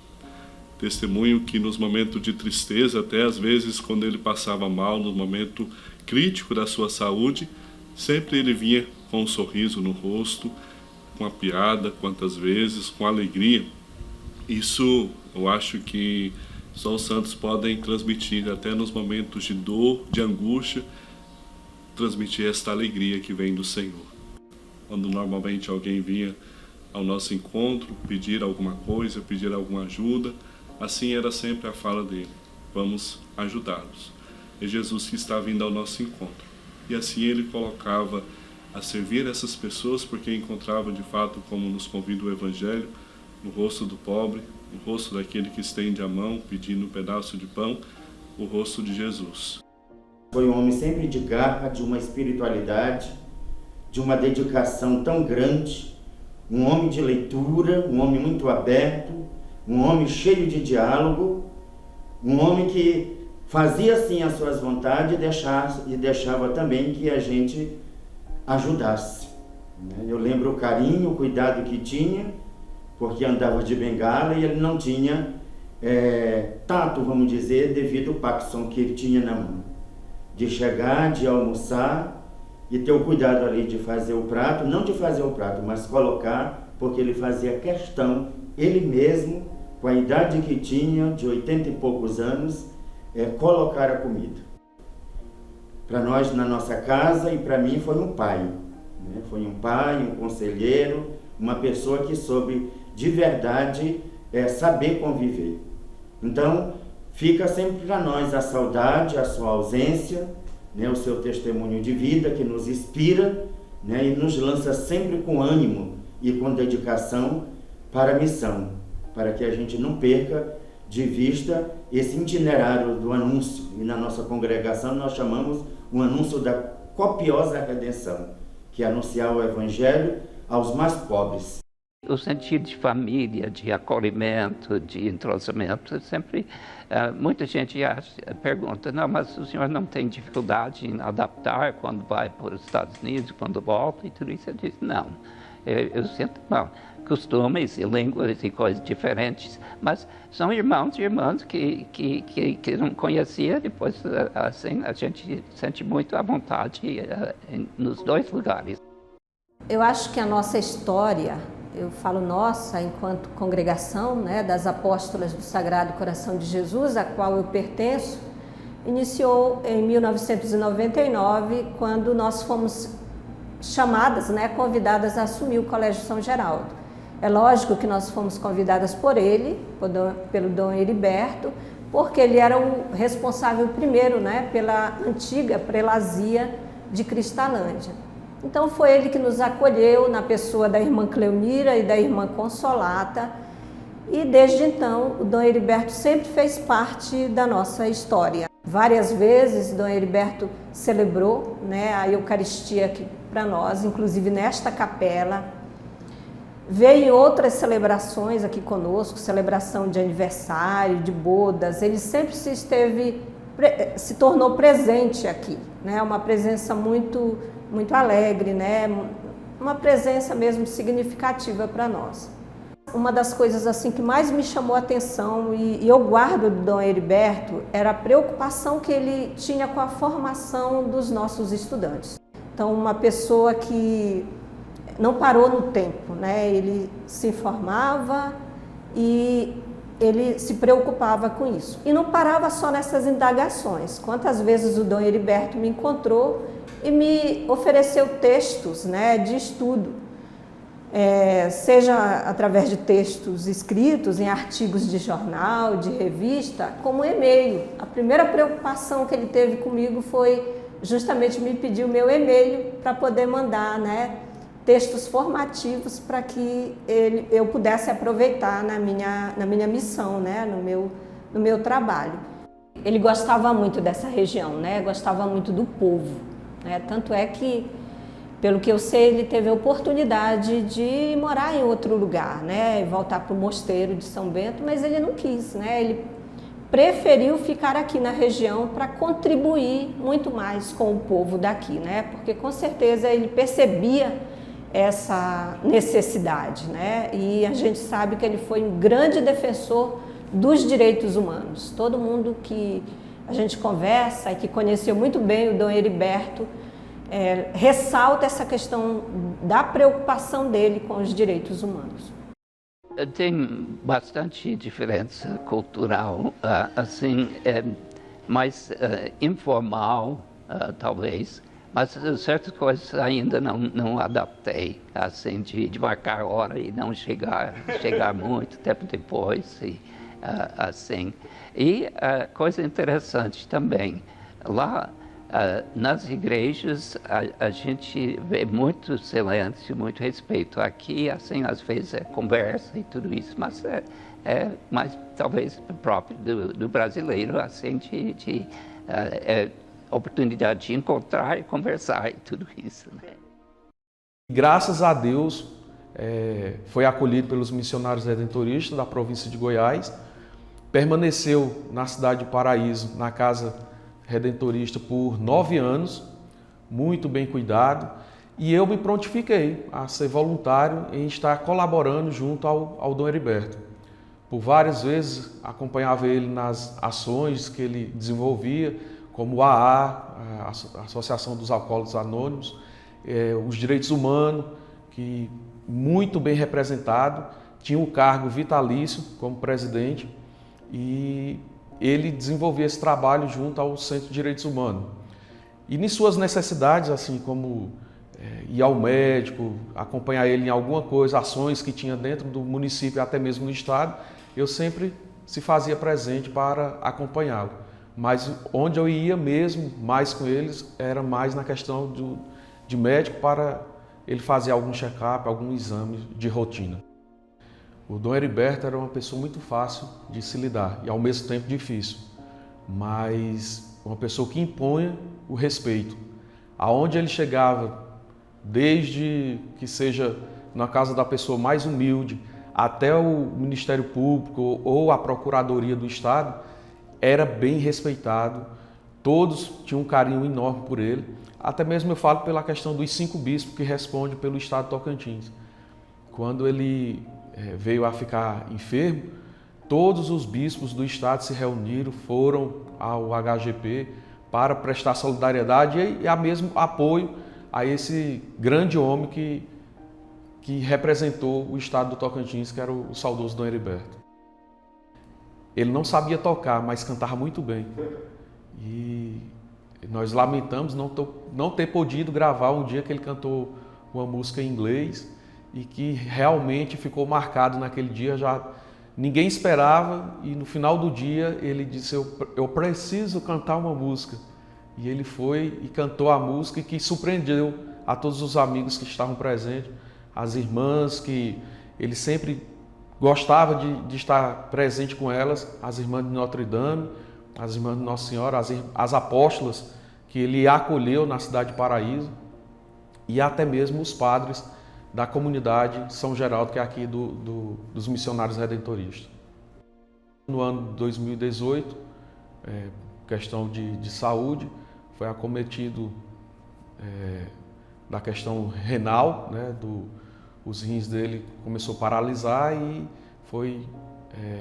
Testemunho que nos momentos de tristeza, até às vezes quando ele passava mal, no momento crítico da sua saúde, sempre ele vinha com um sorriso no rosto, com a piada, quantas vezes, com alegria. Isso eu acho que só os santos podem transmitir, até nos momentos de dor, de angústia, transmitir esta alegria que vem do Senhor. Quando normalmente alguém vinha ao nosso encontro, pedir alguma coisa, pedir alguma ajuda, assim era sempre a fala dele: vamos ajudá-los. É Jesus que está vindo ao nosso encontro. E assim ele colocava a servir essas pessoas, porque encontrava de fato, como nos convida o Evangelho, no rosto do pobre, no rosto daquele que estende a mão pedindo um pedaço de pão, o rosto de Jesus. Foi um homem sempre de garra, de uma espiritualidade, de uma dedicação tão grande, um homem de leitura, um homem muito aberto, um homem cheio de diálogo, um homem que fazia assim as suas vontades e deixava também que a gente ajudasse. Eu lembro o carinho, o cuidado que tinha, porque andava de bengala e ele não tinha tato, vamos dizer, devido ao Parkinson que ele tinha na mão. De chegar, de almoçar e ter o cuidado ali de fazer o prato, não de fazer o prato, mas colocar, porque ele fazia questão, ele mesmo, com a idade que tinha, de 80 e poucos anos, colocar a comida. Para nós, na nossa casa, e para mim foi um pai. Né? Foi um pai, um conselheiro, uma pessoa que soube de verdade saber conviver. Então, fica sempre para nós a saudade, a sua ausência, né? O seu testemunho de vida que nos inspira, né? E nos lança sempre com ânimo e com dedicação para a missão, para que a gente não perca de vista esse itinerário do anúncio. E na nossa congregação nós chamamos o anúncio da copiosa redenção, que é anunciar o Evangelho aos mais pobres. O sentido de família, de acolhimento, de entrosamento, sempre muita gente pergunta: não, mas o senhor não tem dificuldade em adaptar quando vai para os Estados Unidos, quando volta e tudo isso? Eu disse: não, eu sinto mal. Costumes e línguas e coisas diferentes, mas são irmãos e irmãs que não conhecia. Depois, assim, a gente sente muito à vontade nos dois lugares. Eu acho que a nossa história, eu falo nossa enquanto congregação, né, das Apóstolas do Sagrado Coração de Jesus, a qual eu pertenço, iniciou em 1999, quando nós fomos chamadas, né, convidadas a assumir o Colégio São Geraldo. É lógico que nós fomos convidadas por ele, pelo Dom Heriberto, porque ele era o responsável primeiro, né, pela antiga prelazia de Cristalândia. Então foi ele que nos acolheu na pessoa da irmã Cleomira e da irmã Consolata, e desde então o Dom Heriberto sempre fez parte da nossa história. Várias vezes Dom Heriberto celebrou, né, a Eucaristia aqui para nós, inclusive nesta capela. Veio em outras celebrações aqui conosco, celebração de aniversário, de bodas. Ele sempre se tornou presente aqui, né? Uma presença muito alegre, né? Uma presença mesmo significativa para nós. Uma das coisas assim que mais me chamou a atenção e eu guardo do Dom Heriberto era a preocupação que ele tinha com a formação dos nossos estudantes. Então, uma pessoa que não parou no tempo, né? Ele se informava e ele se preocupava com isso. E não parava só nessas indagações. Quantas vezes o Dom Heriberto me encontrou e me ofereceu textos, né, de estudo, seja através de textos escritos em artigos de jornal, de revista, como e-mail. A primeira preocupação que ele teve comigo foi justamente me pedir o meu e-mail para poder mandar, né, textos formativos para que eu pudesse aproveitar na minha missão, né? no meu trabalho. Ele gostava muito dessa região, né? Gostava muito do povo, né? Tanto é que, pelo que eu sei, ele teve a oportunidade de morar em outro lugar, né? E voltar para o mosteiro de São Bento, mas ele não quis, né? Ele preferiu ficar aqui na região para contribuir muito mais com o povo daqui, né? Porque com certeza ele percebia essa necessidade, né? E a gente sabe que ele foi um grande defensor dos direitos humanos. Todo mundo que a gente conversa e que conheceu muito bem o Dom Heriberto ressalta essa questão da preocupação dele com os direitos humanos. Tem bastante diferença cultural, assim, mais informal, talvez, mas certas coisas ainda não adaptei, assim, de marcar hora e não chegar muito tempo depois, assim. E coisa interessante também, lá nas igrejas a gente vê muito silêncio, muito respeito. Aqui, assim, às vezes é conversa e tudo isso, mas é mais talvez próprio do brasileiro, assim, oportunidade de encontrar e conversar e tudo isso, né? Graças a Deus, foi acolhido pelos missionários redentoristas da província de Goiás, permaneceu na cidade de Paraíso, na casa redentorista, por 9 anos, muito bem cuidado, e eu me prontifiquei a ser voluntário em estar colaborando junto ao Dom Heriberto. Por várias vezes acompanhava ele nas ações que ele desenvolvia, como o AA, a Associação dos Alcoólicos Anônimos, os direitos humanos, que muito bem representado, tinha um cargo vitalício como presidente, e ele desenvolvia esse trabalho junto ao Centro de Direitos Humanos. E em suas necessidades, assim como ir ao médico, acompanhar ele em alguma coisa, ações que tinha dentro do município, até mesmo no estado, eu sempre se fazia presente para acompanhá-lo. Mas onde eu ia mesmo, mais com eles, era mais na questão de médico para ele fazer algum check-up, algum exame de rotina. O Dom Heriberto era uma pessoa muito fácil de se lidar e ao mesmo tempo difícil, mas uma pessoa que impunha o respeito. Aonde ele chegava, desde que seja na casa da pessoa mais humilde, até o Ministério Público ou a Procuradoria do Estado, era bem respeitado, todos tinham um carinho enorme por ele, até mesmo eu falo pela questão dos 5 bispos que respondem pelo Estado de Tocantins. Quando ele veio a ficar enfermo, todos os bispos do estado se reuniram, foram ao HGP para prestar solidariedade e a mesmo apoio a esse grande homem que representou o estado do Tocantins, que era o saudoso Dom Heriberto. Ele não sabia tocar, mas cantava muito bem. E nós lamentamos não ter podido gravar um dia que ele cantou uma música em inglês, e que realmente ficou marcado naquele dia, já ninguém esperava, e no final do dia ele disse, eu preciso cantar uma música. E ele foi e cantou a música, que surpreendeu a todos os amigos que estavam presentes, as irmãs, que ele sempre gostava de estar presente com elas, as irmãs de Notre Dame, as irmãs de Nossa Senhora, as apóstolas que ele acolheu na cidade de Paraíso, e até mesmo os padres da comunidade São Geraldo, que é aqui dos missionários redentoristas. No ano de 2018, questão de saúde, foi acometido da questão renal, né, os rins dele começou a paralisar e foi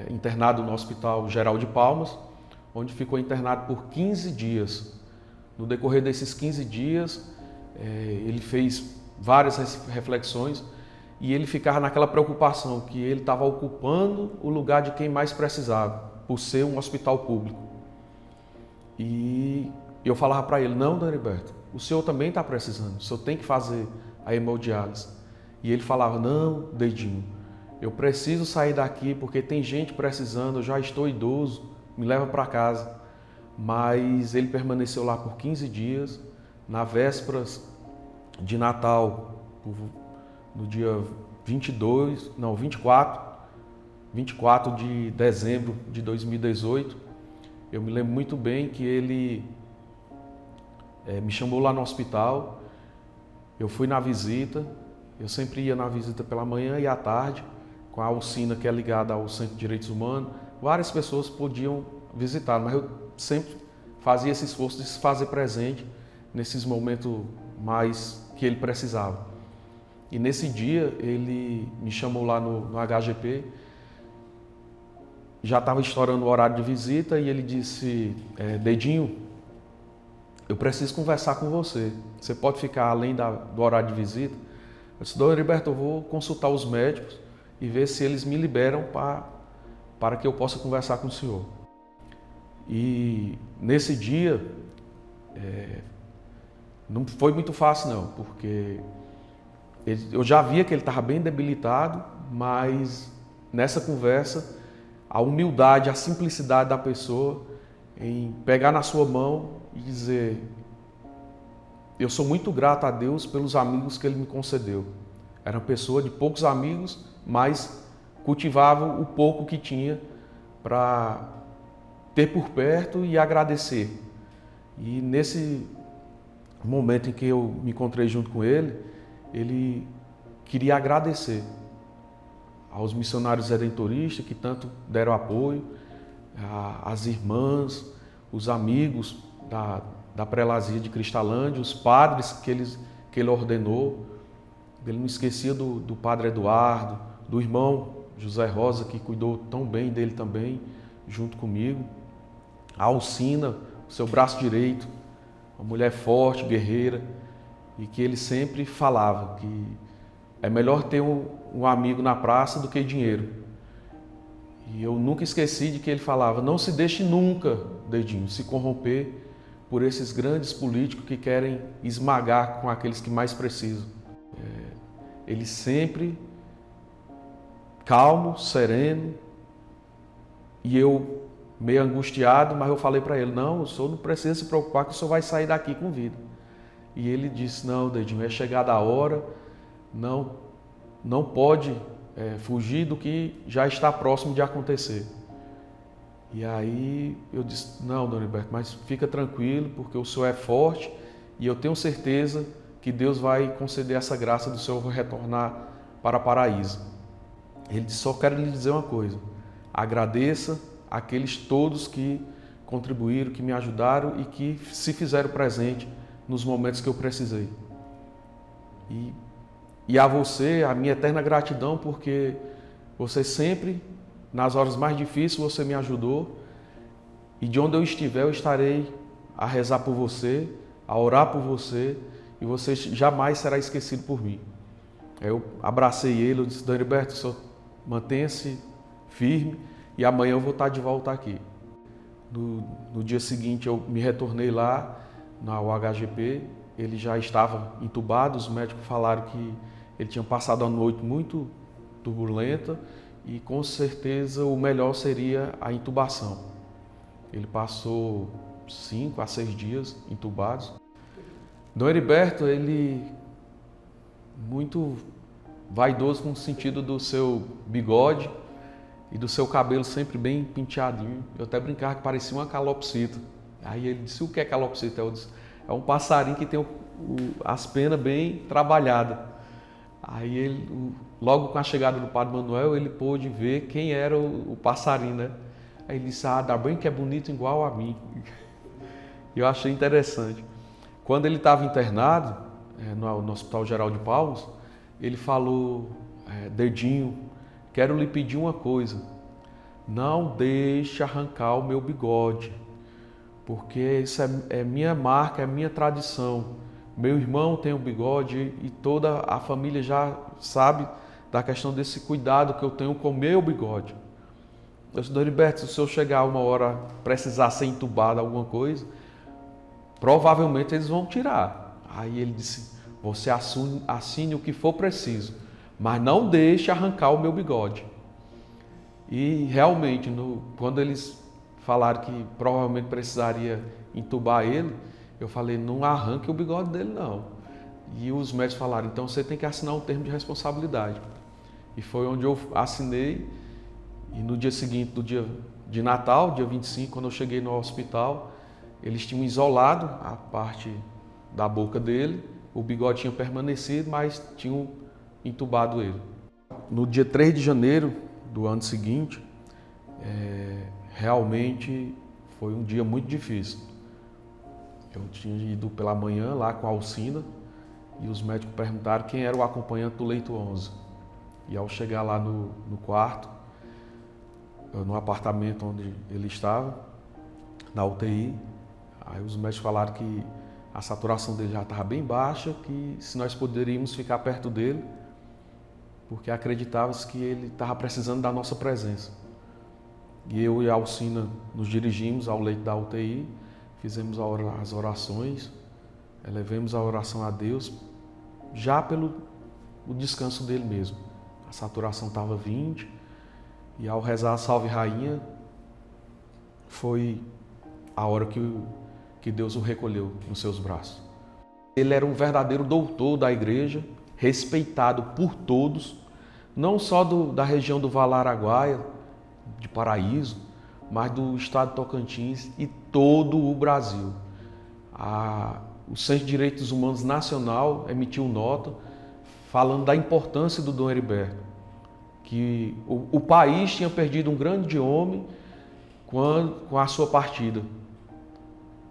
internado no Hospital Geral de Palmas, onde ficou internado por 15 dias. No decorrer desses 15 dias, ele fez várias reflexões e ele ficava naquela preocupação que ele estava ocupando o lugar de quem mais precisava, por ser um hospital público. E eu falava para ele, não, Dom Heriberto, o senhor também está precisando, o senhor tem que fazer a hemodiálise. E ele falava, não, Dedinho, eu preciso sair daqui porque tem gente precisando, eu já estou idoso, me leva para casa. Mas ele permaneceu lá por 15 dias, na véspera de Natal, no dia 24 de dezembro de 2018. Eu me lembro muito bem que ele me chamou lá no hospital, eu fui na visita, eu sempre ia na visita pela manhã e à tarde, com a Alcina, que é ligada ao Centro de Direitos Humanos. Várias pessoas podiam visitar, mas eu sempre fazia esse esforço de se fazer presente nesses momentos mais que ele precisava. E nesse dia ele me chamou lá no HGP, já estava estourando o horário de visita e ele disse, Dedinho, eu preciso conversar com você. Você pode ficar além do horário de visita? Eu disse, Dom Heriberto, eu vou consultar os médicos e ver se eles me liberam para que eu possa conversar com o senhor. E nesse dia, não foi muito fácil não, porque eu já via que ele estava bem debilitado, mas nessa conversa, a humildade, a simplicidade da pessoa em pegar na sua mão e dizer, eu sou muito grato a Deus pelos amigos que Ele me concedeu. Era uma pessoa de poucos amigos, mas cultivava o pouco que tinha para ter por perto e agradecer. E nesse momento em que eu me encontrei junto com ele queria agradecer aos missionários redentoristas que tanto deram apoio, às irmãs, os amigos da prelazia de Cristalândia, os padres que ele ordenou. Ele não esquecia do padre Eduardo, do irmão José Rosa, que cuidou tão bem dele também, junto comigo. A Alcina, o seu braço direito, uma mulher forte, guerreira, e que ele sempre falava que é melhor ter um amigo na praça do que dinheiro. E eu nunca esqueci de que ele falava, não se deixe nunca, Dedinho, se corromper por esses grandes políticos que querem esmagar com aqueles que mais precisam. Ele sempre calmo, sereno, e eu meio angustiado, mas eu falei para ele, não, o senhor não precisa se preocupar que o senhor vai sair daqui com vida. E ele disse, não, Dedinho, é chegada a hora, não pode fugir do que já está próximo de acontecer. E aí eu disse, não, Dom Heriberto, mas fica tranquilo, porque o senhor é forte e eu tenho certeza que Deus vai conceder essa graça do senhor retornar para Paraíso. Ele disse, só quero lhe dizer uma coisa, agradeça aqueles todos que contribuíram, que me ajudaram e que se fizeram presente nos momentos que eu precisei. E a você, a minha eterna gratidão, porque você sempre, nas horas mais difíceis, você me ajudou. E de onde eu estiver, eu estarei a rezar por você, a orar por você, e você jamais será esquecido por mim. Eu abracei ele, eu disse, Dom Heriberto, o senhor mantenha-se firme e amanhã eu vou estar de volta aqui. No dia seguinte eu me retornei lá na UHGP, ele já estava entubado, os médicos falaram que ele tinha passado a noite muito turbulenta e com certeza o melhor seria a intubação. Ele passou 5 a 6 dias entubados. Dom Heriberto, ele muito vaidoso no sentido do seu bigode e do seu cabelo sempre bem penteadinho. Eu até brincava que parecia uma calopsita. Aí ele disse, o que é calopsita? Eu disse, é um passarinho que tem as penas bem trabalhadas. Aí ele, logo com a chegada do Padre Manuel, ele pôde ver quem era o passarinho, né? Aí ele disse, dá bem que é bonito igual a mim. Eu achei interessante. Quando ele estava internado, no Hospital Geral de Palmas, ele falou, Dedinho, quero lhe pedir uma coisa, não deixe arrancar o meu bigode, porque isso é minha marca, é minha tradição. Meu irmão tem um bigode e toda a família já sabe da questão desse cuidado que eu tenho com o meu bigode. Eu disse, Dom Heriberto, se o senhor chegar uma hora precisar ser entubado alguma coisa, provavelmente eles vão tirar. Aí ele disse, você assine o que for preciso, mas não deixe arrancar o meu bigode. E realmente, quando eles falaram que provavelmente precisaria entubar ele, eu falei, não arranque o bigode dele não. E os médicos falaram, então você tem que assinar um termo de responsabilidade. E foi onde eu assinei, e no dia seguinte, do dia de Natal, dia 25, quando eu cheguei no hospital, eles tinham isolado a parte da boca dele, o bigode tinha permanecido, mas tinham entubado ele. No dia 3 de janeiro do ano seguinte, realmente foi um dia muito difícil. Eu tinha ido pela manhã lá com a Alcina e os médicos perguntaram quem era o acompanhante do leito 11. E ao chegar lá no quarto, no apartamento onde ele estava, na UTI, aí os médicos falaram que a saturação dele já estava bem baixa, que se nós poderíamos ficar perto dele, porque acreditava-se que ele estava precisando da nossa presença. E eu e a Alcina nos dirigimos ao leito da UTI, fizemos as orações, elevemos a oração a Deus, já pelo o descanso dele mesmo. A saturação estava 20, e ao rezar a Salve Rainha, foi a hora que Deus o recolheu nos seus braços. Ele era um verdadeiro doutor da igreja, respeitado por todos, não só da região do Vale Araguaia, de Paraíso, mas do estado de Tocantins e todo o Brasil. O Centro de Direitos Humanos Nacional emitiu nota falando da importância do Dom Heriberto, que o país tinha perdido um grande homem com a sua partida,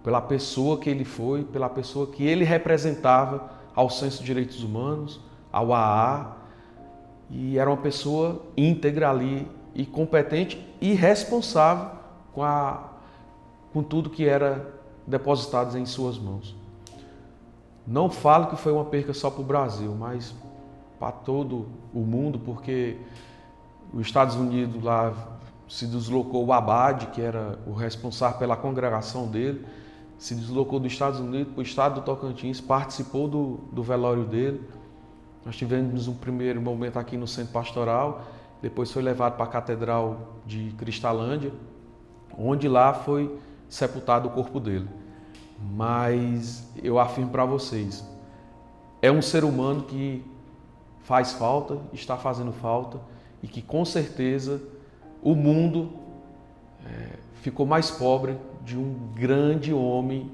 pela pessoa que ele foi, pela pessoa que ele representava ao Centro de Direitos Humanos, ao AA, e era uma pessoa íntegra ali, e competente e responsável com tudo que era depositado em suas mãos. Não falo que foi uma perca só para o Brasil, mas para todo o mundo, porque os Estados Unidos lá se deslocou o Abade, que era o responsável pela congregação dele, se deslocou dos Estados Unidos para o estado do Tocantins, participou do velório dele. Nós tivemos um primeiro momento aqui no Centro Pastoral, depois foi levado para a Catedral de Cristalândia, onde lá foi sepultado o corpo dele. Mas eu afirmo para vocês, é um ser humano que faz falta, está fazendo falta, e que com certeza o mundo ficou mais pobre de um grande homem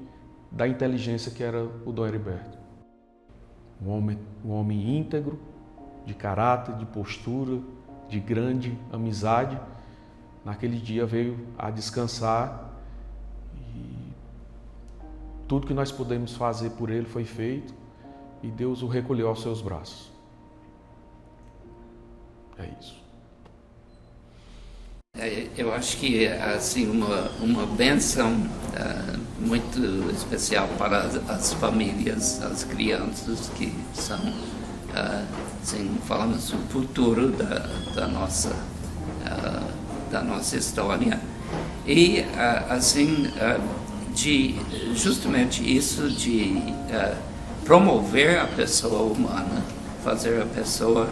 da inteligência que era o Dom Heriberto. Um homem íntegro, de caráter, de postura, de grande amizade. Naquele dia veio a descansar e tudo que nós pudemos fazer por ele foi feito e Deus o recolheu aos seus braços. É isso. Eu acho que assim uma bênção muito especial para as famílias, as crianças que são, assim, falamos do futuro da nossa história e assim justamente isso de promover a pessoa humana, fazer a pessoa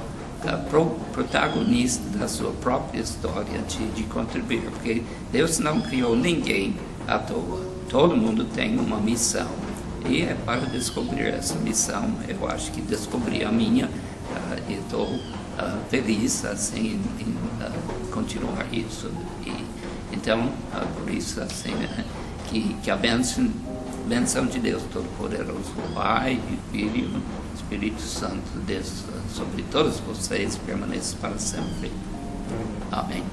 protagonista da sua própria história, de contribuir, porque Deus não criou ninguém à toa. Todo mundo tem uma missão e é para descobrir essa missão. Eu acho que descobri a minha e estou feliz assim em continuar isso. E, então, por isso assim que a bênção de Deus Todo-Poderoso, Pai, Filho, Espírito Santo, Deus sobre todos vocês, permaneça para sempre. Amém.